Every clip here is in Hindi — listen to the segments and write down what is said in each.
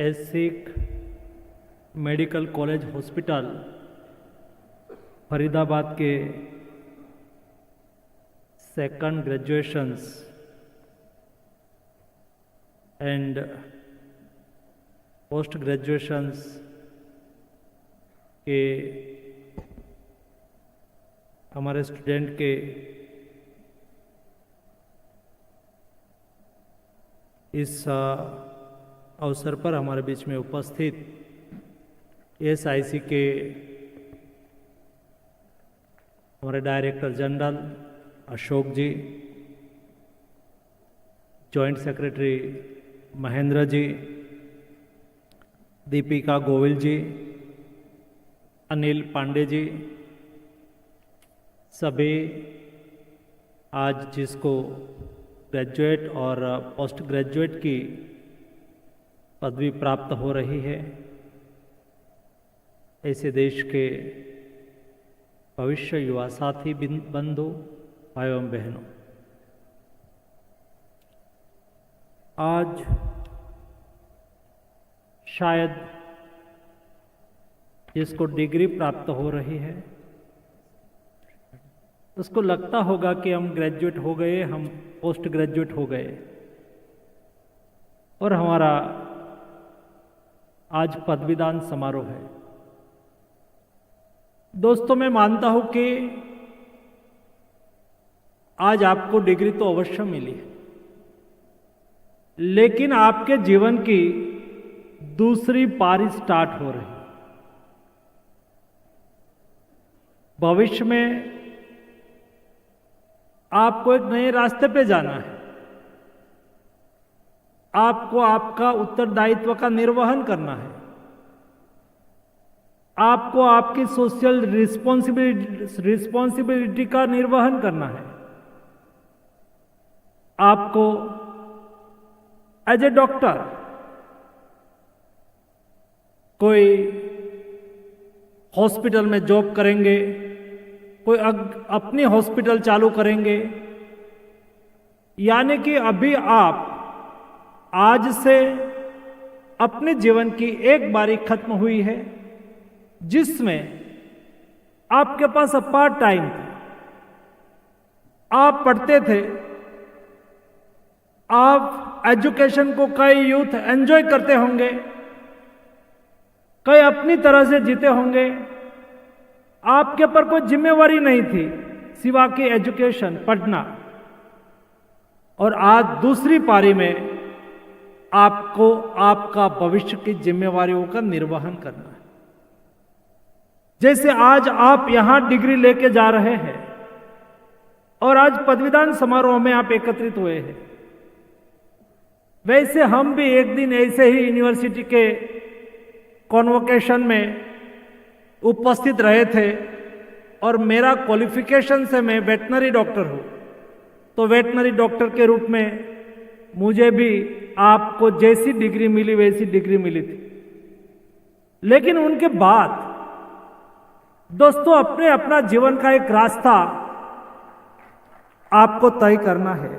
एसिक मेडिकल कॉलेज हॉस्पिटल फरीदाबाद के second graduations and post graduations के हमारे स्टूडेंट के इस अवसर पर हमारे बीच में उपस्थित एएसआईसी के हमारे डायरेक्टर जनरल अशोक जी, जॉइंट सेक्रेटरी महेंद्र जी, दीपिका गोविल जी, अनिल पांडे जी, सभी आज जिसको ग्रेजुएट और पोस्ट ग्रेजुएट की पदवी प्राप्त हो रही है, ऐसे देश के भविष्य युवा साथी बंधु भाइयों एवं बहनों, आज शायद जिसको डिग्री प्राप्त हो रही है उसको लगता होगा कि हम ग्रेजुएट हो गए, हम पोस्ट ग्रेजुएट हो गए और हमारा आज पदवीदान समारोह है। दोस्तों, मैं मानता हूं कि आज आपको डिग्री तो अवश्य मिली है, लेकिन आपके जीवन की दूसरी पारी स्टार्ट हो रही है। भविष्य में आपको एक नए रास्ते पे जाना है, आपको आपका उत्तरदायित्व का निर्वहन करना है, आपको आपकी सोशल रिस्पॉन्सिबिलिटी का निर्वहन करना है, आपको एज ए डॉक्टर कोई हॉस्पिटल में जॉब करेंगे, कोई अपनी हॉस्पिटल चालू करेंगे, यानी कि अभी आप आज से अपने जीवन की एक बारी खत्म हुई है जिसमें आपके पास अपार टाइम था, आप पढ़ते थे, आप एजुकेशन को कई यूथ एंजॉय करते होंगे, कई अपनी तरह से जीते होंगे, आपके ऊपर कोई जिम्मेवारी नहीं थी सिवा कि एजुकेशन पढ़ना। और आज दूसरी पारी में आपको आपका भविष्य की जिम्मेवारियों का निर्वहन करना है। जैसे आज आप यहां डिग्री लेके जा रहे हैं और आज पदवीदान समारोह में आप एकत्रित हुए हैं, वैसे हम भी एक दिन ऐसे ही यूनिवर्सिटी के कॉन्वोकेशन में उपस्थित रहे थे और मेरा क्वालिफिकेशन से मैं वेटनरी डॉक्टर हूं, तो वेटनरी डॉक्टर के रूप में मुझे भी आपको जैसी डिग्री मिली वैसी डिग्री मिली थी। लेकिन उनके बाद दोस्तों अपने अपना जीवन का एक रास्ता आपको तय करना है।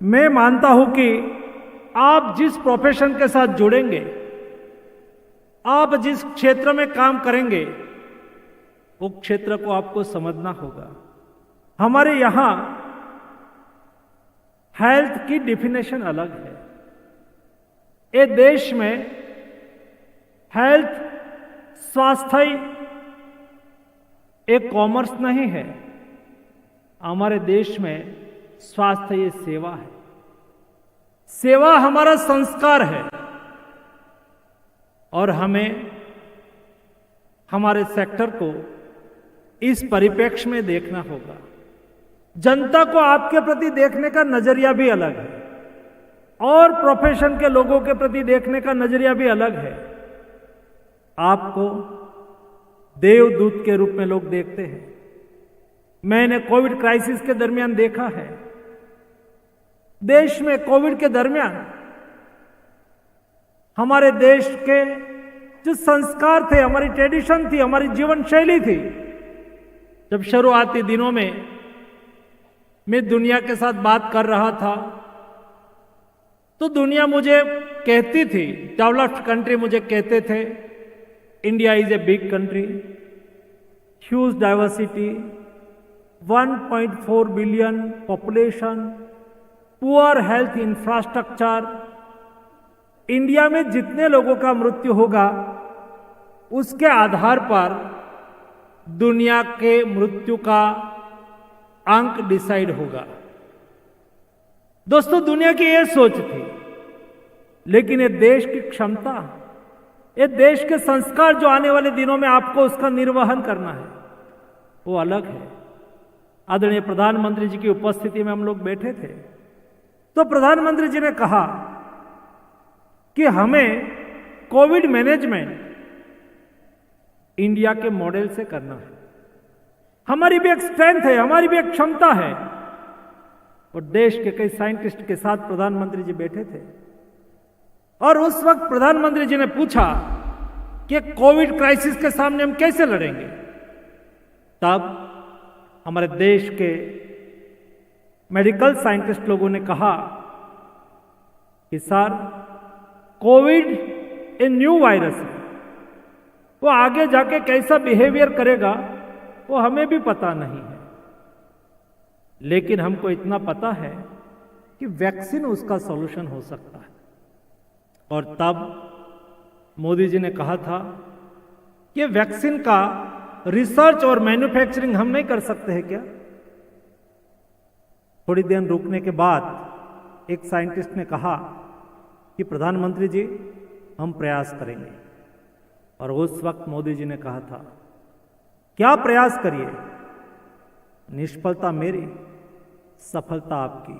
मैं मानता हूं कि आप जिस प्रोफेशन के साथ जुड़ेंगे, आप जिस क्षेत्र में काम करेंगे, वो क्षेत्र को आपको समझना होगा। हमारे यहां हेल्थ की डिफिनेशन अलग है। ये देश में हेल्थ स्वास्थ्य एक कॉमर्स नहीं है, हमारे देश में स्वास्थ्य ये सेवा है। सेवा हमारा संस्कार है और हमें हमारे सेक्टर को इस परिप्रेक्ष्य में देखना होगा। जनता को आपके प्रति देखने का नजरिया भी अलग है और प्रोफेशन के लोगों के प्रति देखने का नजरिया भी अलग है। आपको देवदूत के रूप में लोग देखते हैं। मैंने कोविड क्राइसिस के दरमियान देखा है, देश में कोविड के दरमियान हमारे देश के जो संस्कार थे, हमारी ट्रेडिशन थी, हमारी जीवन शैली थी, जब शुरुआती दिनों में मैं दुनिया के साथ बात कर रहा था तो दुनिया मुझे कहती थी, डेवलप्ड कंट्री मुझे कहते थे, India is a big country, huge diversity, 1.4 billion population, poor health infrastructure, India में जितने लोगों का मृत्यु होगा उसके आधार पर दुनिया के मृत्यु का अंक डिसाइड होगा। दोस्तों, दुनिया की यह सोच थी, लेकिन ये देश की क्षमता, ये देश के संस्कार जो आने वाले दिनों में आपको उसका निर्वहन करना है, वो अलग है। आदरणीय प्रधानमंत्री जी की उपस्थिति में हम लोग बैठे थे, तो प्रधानमंत्री जी ने कहा कि हमें कोविड मैनेजमेंट इंडिया के मॉडल से करना है। हमारी भी एक स्ट्रेंथ है, हमारी भी एक क्षमता है। और देश के कई साइंटिस्ट के साथ प्रधानमंत्री जी बैठे थे, और उस वक्त प्रधानमंत्री जी ने पूछा कि कोविड क्राइसिस के सामने हम कैसे लड़ेंगे। तब हमारे देश के मेडिकल साइंटिस्ट लोगों ने कहा कि sir, Covid a new virus है, वो आगे जाके कैसा बिहेवियर करेगा वो हमें भी पता नहीं है, लेकिन हमको इतना पता है कि वैक्सीन उसका सॉल्यूशन हो सकता है। और तब मोदी जी ने कहा था कि वैक्सीन का रिसर्च और मैन्युफैक्चरिंग हम नहीं कर सकते हैं क्या? थोड़ी देर रुकने के बाद एक साइंटिस्ट ने कहा कि प्रधानमंत्री जी, हम प्रयास करेंगे। और उस वक्त मोदी जी ने कहा था, क्या प्रयास करिए, निष्फलता मेरी, सफलता आपकी।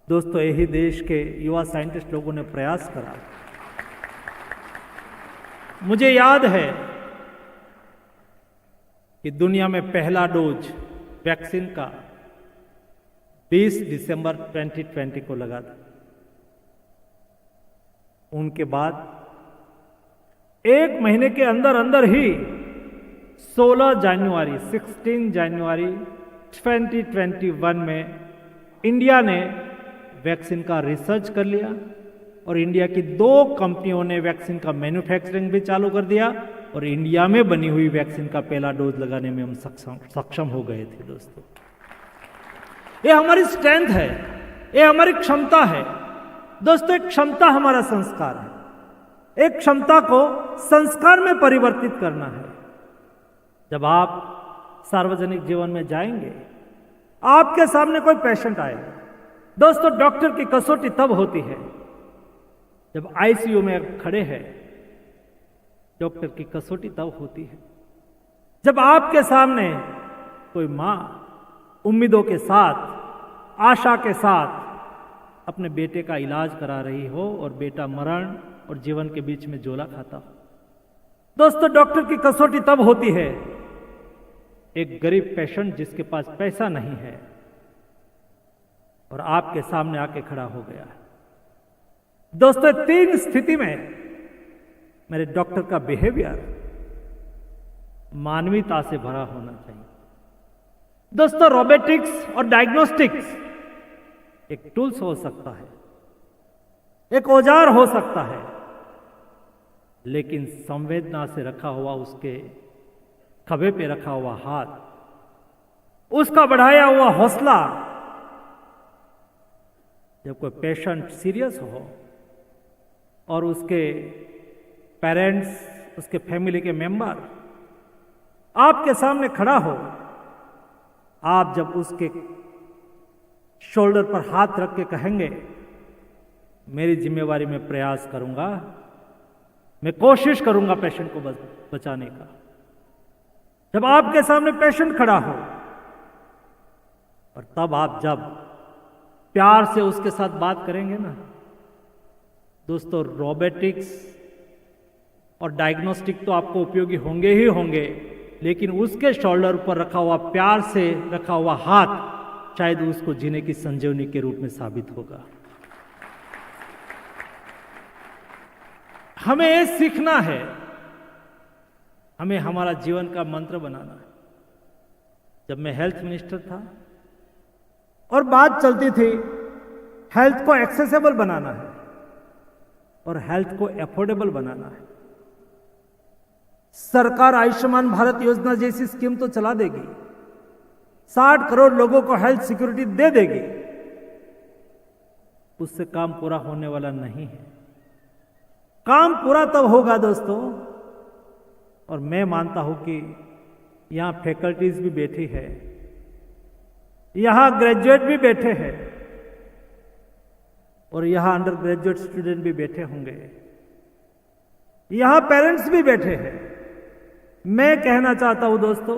दोस्तों, यही देश के युवा साइंटिस्ट लोगों ने प्रयास करा। मुझे याद है कि दुनिया में पहला डोज वैक्सीन का 20 दिसंबर 2020 को लगा था। उनके बाद एक महीने के अंदर अंदर ही 16 जनवरी 2021 में इंडिया ने वैक्सीन का रिसर्च कर लिया, और इंडिया की 2 कंपनियों ने वैक्सीन का मैन्युफैक्चरिंग भी चालू कर दिया, और इंडिया में बनी हुई वैक्सीन का पहला डोज लगाने में हम सक्षम हो गए थे। दोस्तों, ये हमारी स्ट्रेंथ है, ये हमारी क्षमता है। दोस्तों, एक क्षमता हमारा संस्कार है, एक क्षमता को संस्कार में परिवर्तित करना है। जब आप सार्वजनिक जीवन में जाएंगे, आपके सामने कोई पेशेंट आए, दोस्तों, डॉक्टर की कसौटी तब होती है जब आईसीयू में खड़े हैं। डॉक्टर की कसौटी तब होती है जब आपके सामने कोई मां उम्मीदों के साथ, आशा के साथ अपने बेटे का इलाज करा रही हो, और बेटा मरण और जीवन के बीच में झोला खाता हो। दोस्तों, डॉक्टर की कसौटी तब होती है एक गरीब पेशेंट जिसके पास पैसा नहीं है और आपके सामने आके खड़ा हो गया है। दोस्तों, 3 स्थिति में मेरे डॉक्टर का बिहेवियर मानवीयता से भरा होना चाहिए। दोस्तों, रोबोटिक्स और डायग्नोस्टिक्स एक टूल्स हो सकता है, एक औजार हो सकता है, लेकिन संवेदना से रखा हुआ, उसके खभे पे रखा हुआ हाथ, उसका बढ़ाया हुआ हौसला, जब कोई पेशेंट सीरियस हो और उसके पेरेंट्स, उसके फैमिली के मेंबर आपके सामने खड़ा हो, आप जब उसके शोल्डर पर हाथ रख के कहेंगे, मेरी जिम्मेवारी में प्रयास करूंगा, मैं कोशिश करूंगा पेशेंट को बचाने का। जब आपके सामने पेशेंट खड़ा हो, और तब आप जब प्यार से उसके साथ बात करेंगे ना, दोस्तों, रोबोटिक्स और डायग्नोस्टिक तो आपको उपयोगी होंगे ही होंगे, लेकिन उसके शोल्डर पर रखा हुआ, प्यार से रखा हुआ हाथ शायद उसको जीने की संजीवनी के रूप में साबित होगा। हमें ये सीखना है, हमें हमारा जीवन का मंत्र बनाना है। जब मैं हेल्थ मिनिस्टर था और बात चलती थी हेल्थ को एक्सेसिबल बनाना है, और हेल्थ को अफोर्डेबल बनाना है। सरकार आयुष्मान भारत योजना जैसी स्कीम तो चला देगी, 60 करोड़ लोगों को हेल्थ सिक्योरिटी दे देगी, उससे काम पूरा होने वाला नहीं है। काम पूरा तब होगा दोस्तों, और मैं मानता हूं कि यहां फैकल्टीज भी बैठी है, यहां ग्रेजुएट भी बैठे हैं और यहां अंडर ग्रेजुएट स्टूडेंट भी बैठे होंगे, यहां पेरेंट्स भी बैठे हैं। मैं कहना चाहता हूं दोस्तों,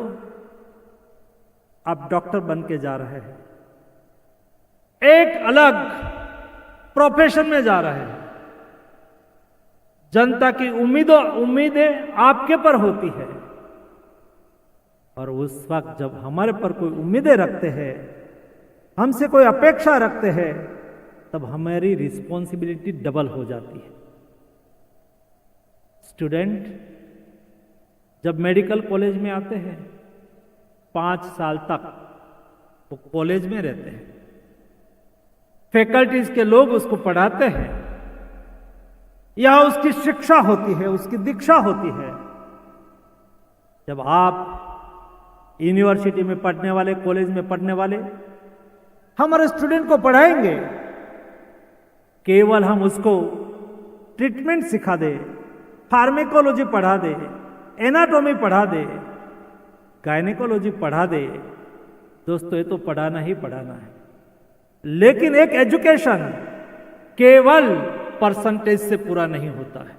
आप डॉक्टर बन के जा रहे हैं, एक अलग प्रोफेशन में जा रहे हैं। जनता की उम्मीदें आपके पर होती है, और उस वक्त जब हमारे पर कोई उम्मीदें रखते हैं, हमसे कोई अपेक्षा रखते हैं, तब हमारी रिस्पॉन्सिबिलिटी डबल हो जाती है। स्टूडेंट जब मेडिकल कॉलेज में आते हैं, 5 साल तक वो कॉलेज में रहते हैं, फैकल्टीज के लोग उसको पढ़ाते हैं, यहां उसकी शिक्षा होती है, उसकी दीक्षा होती है। जब आप यूनिवर्सिटी में पढ़ने वाले, कॉलेज में पढ़ने वाले हमारे स्टूडेंट को पढ़ाएंगे, केवल हम उसको ट्रीटमेंट सिखा दे, फार्मेकोलॉजी पढ़ा दे, एनाटॉमी पढ़ा दे, गायनेकोलॉजी पढ़ा दे, दोस्तों ये तो पढ़ाना ही पढ़ाना है। लेकिन एक एजुकेशन केवल परसेंटेज से पूरा नहीं होता है।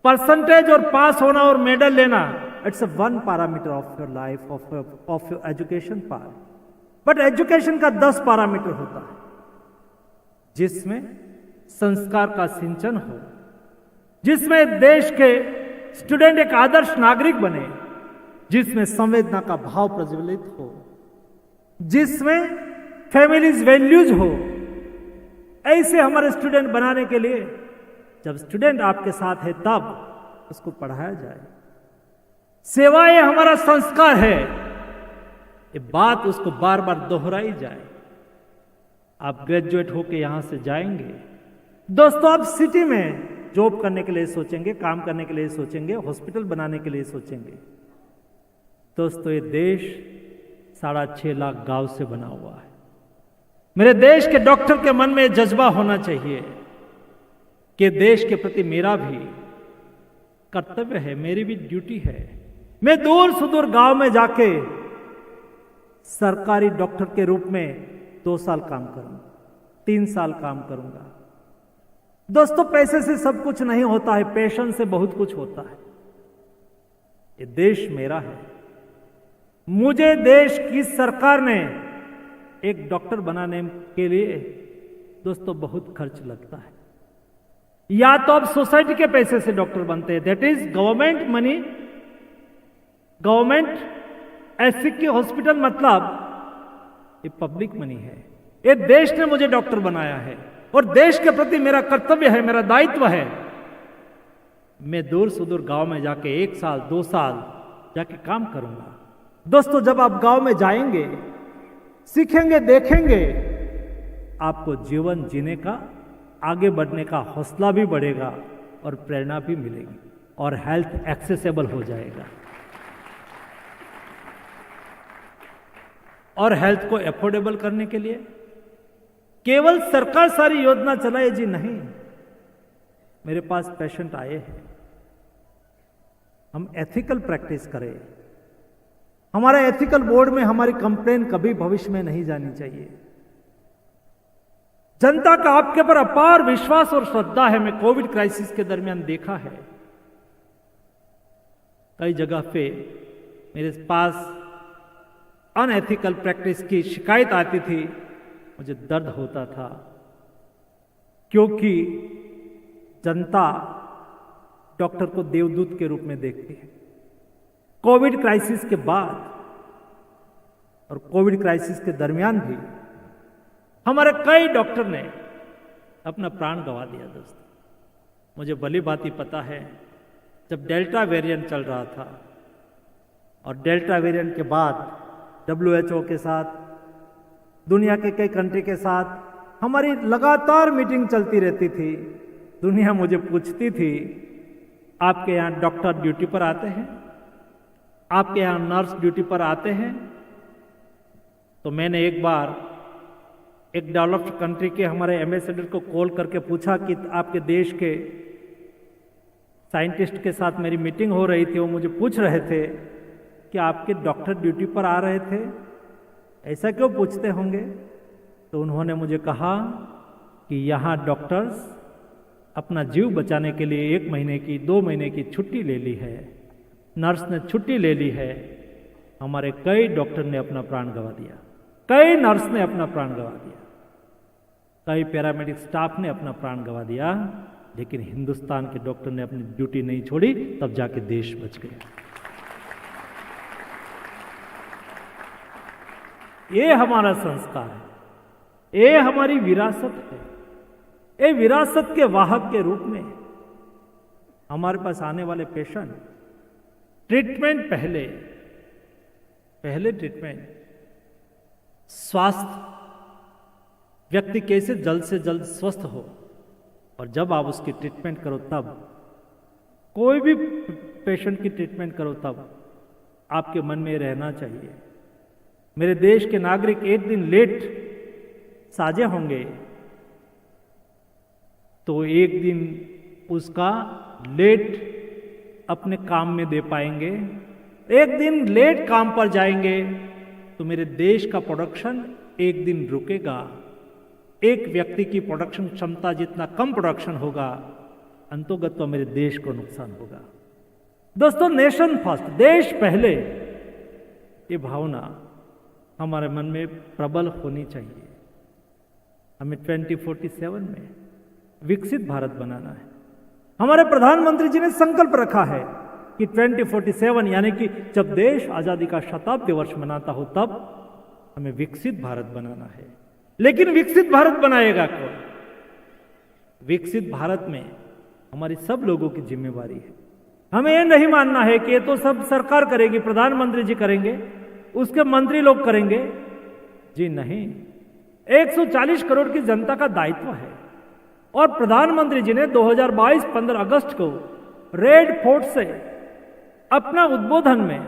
परसेंटेज और पास होना और मेडल लेना, it's a one parameter of your life, of your education part. But education का 10 पैरामीटर होता है, जिसमें संस्कार का सिंचन हो, जिसमें देश के स्टूडेंट एक आदर्श नागरिक बने, जिसमें संवेदना का भाव प्रज्वलित हो, जिसमें फैमिलीज वैल्यूज हो। ऐसे हमारे स्टूडेंट बनाने के लिए जब स्टूडेंट आपके साथ है तब उसको पढ़ाया जाए। सेवाएं हमारा संस्कार है, ये बात उसको बार बार दोहराई जाए। आप ग्रेजुएट होके यहां से जाएंगे दोस्तों, आप सिटी में जॉब करने के लिए सोचेंगे, काम करने के लिए सोचेंगे, हॉस्पिटल बनाने के लिए सोचेंगे। दोस्तों ये देश 6.5 लाख गांव से बना हुआ है। मेरे देश के डॉक्टर के मन में जज्बा होना चाहिए कि देश के प्रति मेरा भी कर्तव्य है, मेरी भी ड्यूटी है। मैं दूर सुदूर गांव में जाके सरकारी डॉक्टर के रूप में 2 साल काम करूंगा, 3 साल काम करूंगा। दोस्तों पैसे से सब कुछ नहीं होता है, पेशेंस से बहुत कुछ होता है। ये देश मेरा है, मुझे देश की सरकार ने एक डॉक्टर बनाने के लिए दोस्तों बहुत खर्च लगता है। या तो आप सोसाइटी के पैसे से डॉक्टर बनते हैं, that is government money, government ऐसी की हॉस्पिटल, मतलब ये पब्लिक मनी है। ये देश ने मुझे डॉक्टर बनाया है और देश के प्रति मेरा कर्तव्य है, मेरा दायित्व है। मैं दूर सुदूर गांव में जाके 1 साल 2 साल जाके काम करूंगा। दोस्तों जब आप गांव में जाएंगे, सीखेंगे, देखेंगे, आपको जीवन जीने का, आगे बढ़ने का हौसला भी बढ़ेगा और प्रेरणा भी मिलेगी और हेल्थ एक्सेसिबल हो जाएगा। और हेल्थ को अफोर्डेबल करने के लिए केवल सरकार सारी योजना चलाए जी नहीं। मेरे पास पेशेंट आए हैं, हम एथिकल प्रैक्टिस करें। हमारा एथिकल बोर्ड में हमारी कंप्लेन कभी भविष्य में नहीं जानी चाहिए। जनता का आपके पर अपार विश्वास और श्रद्धा है। मैं कोविड क्राइसिस के दरमियान देखा है, कई जगह पे मेरे पास अनएथिकल प्रैक्टिस की शिकायत आती थी, मुझे दर्द होता था, क्योंकि जनता डॉक्टर को देवदूत के रूप में देखती है। कोविड क्राइसिस के बाद और कोविड क्राइसिस के दरमियान भी हमारे कई डॉक्टर ने अपना प्राण गंवा दिया। दोस्तों मुझे भली भांति पता है, जब डेल्टा वेरिएंट चल रहा था और डेल्टा वेरिएंट के बाद WHO के साथ, दुनिया के कई कंट्री के साथ हमारी लगातार मीटिंग चलती रहती थी। दुनिया मुझे पूछती थी, आपके यहाँ डॉक्टर ड्यूटी पर आते हैं, आपके यहाँ नर्स ड्यूटी पर आते हैं? तो मैंने एक बार एक डेवलप्ड कंट्री के हमारे एम्बेसडर को कॉल करके पूछा कि आपके देश के साइंटिस्ट के साथ मेरी मीटिंग हो रही थी, वो मुझे पूछ रहे थे कि आपके डॉक्टर ड्यूटी पर आ रहे थे, ऐसा क्यों पूछते होंगे? तो उन्होंने मुझे कहा कि यहाँ डॉक्टर्स अपना जीव बचाने के लिए 1 महीने की 2 महीने की छुट्टी ले ली है, नर्स ने छुट्टी ले ली है। हमारे कई डॉक्टर ने अपना प्राण गंवा दिया, कई नर्स ने अपना प्राण गंवा दिया, कई पैरामेडिक स्टाफ ने अपना प्राण गंवा दिया, लेकिन हिंदुस्तान के डॉक्टर ने अपनी ड्यूटी नहीं छोड़ी, तब जाके देश बच गया। ये हमारा संस्कार है, ये हमारी विरासत है। ये विरासत के वाहक के रूप में हमारे पास आने वाले पेशेंट ट्रीटमेंट पहले ट्रीटमेंट, स्वास्थ्य, व्यक्ति कैसे जल्द से जल्द स्वस्थ हो, और जब आप उसकी ट्रीटमेंट करो तब, कोई भी पेशेंट की ट्रीटमेंट करो तब आपके मन में रहना चाहिए, मेरे देश के नागरिक एक दिन लेट साजे होंगे तो एक दिन उसका लेट अपने काम में दे पाएंगे, एक दिन लेट काम पर जाएंगे तो मेरे देश का प्रोडक्शन एक दिन रुकेगा। एक व्यक्ति की प्रोडक्शन क्षमता जितना कम प्रोडक्शन होगा, अंतोगत तो मेरे देश को नुकसान होगा। दोस्तों, नेशन फर्स्ट, देश पहले, ये भावना हमारे मन में प्रबल होनी चाहिए। हमें 2047 में विकसित भारत बनाना है। हमारे प्रधानमंत्री जी ने संकल्प रखा है कि 2047 यानी कि जब देश आजादी का शताब्दी वर्ष मनाता हो तब हमें विकसित भारत बनाना है। लेकिन विकसित भारत बनाएगा कौन? विकसित भारत में हमारी सब लोगों की जिम्मेवारी है। हमें यह नहीं मानना है कि ये तो सब सरकार करेगी, प्रधानमंत्री जी करेंगे, उसके मंत्री लोग करेंगे। जी नहीं, 140 करोड़ की जनता का दायित्व है। और प्रधानमंत्री जी ने 2022 15 अगस्त को रेड फोर्ट से अपना उद्बोधन में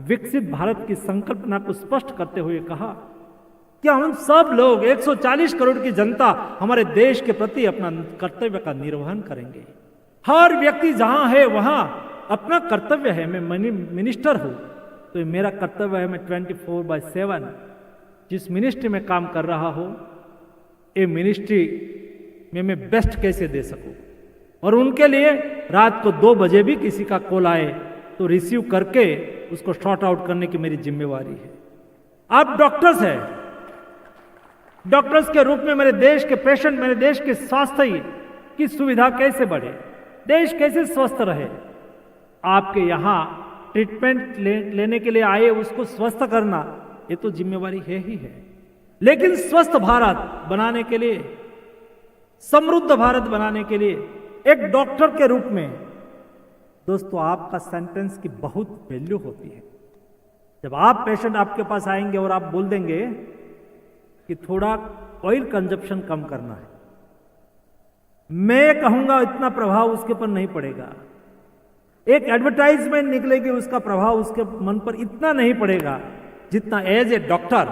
विकसित भारत की संकल्पना को स्पष्ट करते हुए कहा कि हम सब लोग 140 करोड़ की जनता हमारे देश के प्रति अपना कर्तव्य का निर्वहन करेंगे। हर व्यक्ति जहां है वहां अपना कर्तव्य है। मैं मिनिस्टर हूं तो मेरा कर्तव्य है, मैं 24/7 जिस मिनिस्ट्री में काम कर रहा हूं, ये मिनिस्ट्री में मैं बेस्ट कैसे दे सकूं। और उनके लिए रात को 2 बजे भी किसी का कॉल आए तो रिसीव करके उसको शॉर्ट आउट करने की मेरी जिम्मेवारी है। आप डॉक्टर्स हैं, डॉक्टर्स के रूप में मेरे देश के पेशेंट, मेरे देश के स्वास्थ्य की सुविधा कैसे बढ़े, देश कैसे स्वस्थ रहे। आपके यहाँ ट्रीटमेंट लेने के लिए आए उसको स्वस्थ करना, ये तो जिम्मेवारी है ही है। लेकिन स्वस्थ भारत बनाने के लिए, समृद्ध भारत बनाने के लिए एक डॉक्टर के रूप में दोस्तों आपका सेंटेंस की बहुत वैल्यू होती है। जब आप पेशेंट आपके पास आएंगे और आप बोल देंगे कि थोड़ा ऑयल कंजप्शन कम करना है, मैं कहूंगा इतना प्रभाव उसके पर नहीं पड़ेगा। एक एडवर्टाइजमेंट निकलेगी, उसका प्रभाव उसके मन पर इतना नहीं पड़ेगा जितना एज ए डॉक्टर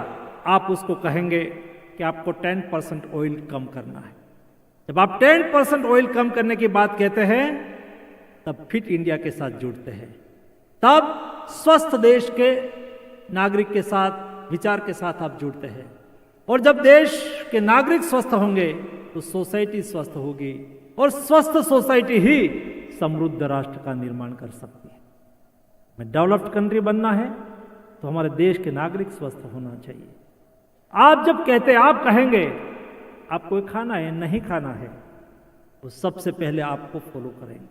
आप उसको कहेंगे कि आपको 10% ऑयल कम करना है। जब आप 10% ऑयल कम करने की बात कहते हैं तब फिट इंडिया के साथ जुड़ते हैं, तब स्वस्थ देश के नागरिक के साथ, विचार के साथ आप जुड़ते हैं। और जब देश के नागरिक स्वस्थ होंगे तो सोसाइटी स्वस्थ होगी, और स्वस्थ सोसाइटी ही समृद्ध राष्ट्र का निर्माण कर सकती है। में डेवलप्ड कंट्री बनना है तो हमारे देश के नागरिक स्वस्थ होना चाहिए। आप जब कहते, आप कहेंगे आपको खाना है, नहीं खाना है, तो सबसे पहले आपको फॉलो करेंगे।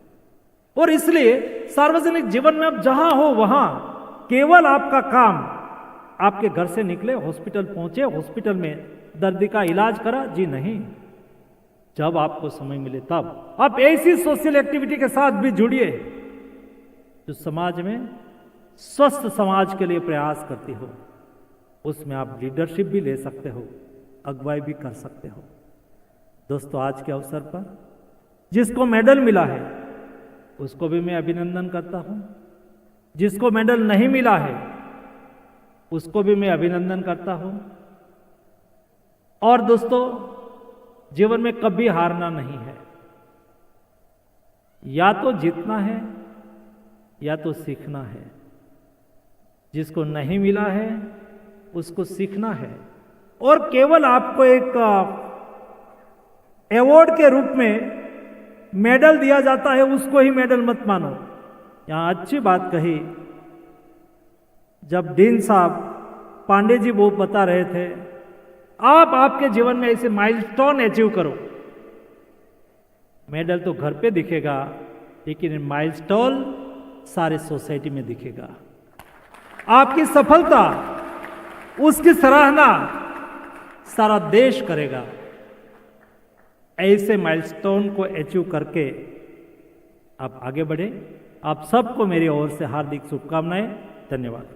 और इसलिए सार्वजनिक जीवन में आप जहां हो वहां केवल आपका काम, आपके घर से निकले, हॉस्पिटल पहुंचे, हॉस्पिटल में दर्दी का इलाज करा, जी नहीं। जब आपको समय मिले तब आप ऐसी सोशल एक्टिविटी के साथ भी जुड़िए जो समाज में स्वस्थ समाज के लिए प्रयास करती हो। उसमें आप लीडरशिप भी ले सकते हो, अगुवाई भी कर सकते हो। दोस्तों, आज के अवसर पर जिसको मेडल मिला है उसको भी मैं अभिनंदन करता हूं, जिसको मेडल नहीं मिला है उसको भी मैं अभिनंदन करता हूं। और दोस्तों, जीवन में कभी हारना नहीं है, या तो जीतना है या तो सीखना है। जिसको नहीं मिला है उसको सीखना है, और केवल आपको एक अवार्ड के रूप में मेडल दिया जाता है, उसको ही मेडल मत मानो। यहां अच्छी बात कही जब डीन साहब पांडे जी वो बता रहे थे, आप आपके जीवन में ऐसे माइलस्टोन अचीव करो, मेडल तो घर पे दिखेगा लेकिन माइलस्टोन सारे सोसाइटी में दिखेगा। आपकी सफलता, उसकी सराहना सारा देश करेगा। ऐसे माइलस्टोन को अचीव करके आप आगे बढ़े। आप सबको मेरी ओर से हार्दिक शुभकामनाएं। धन्यवाद।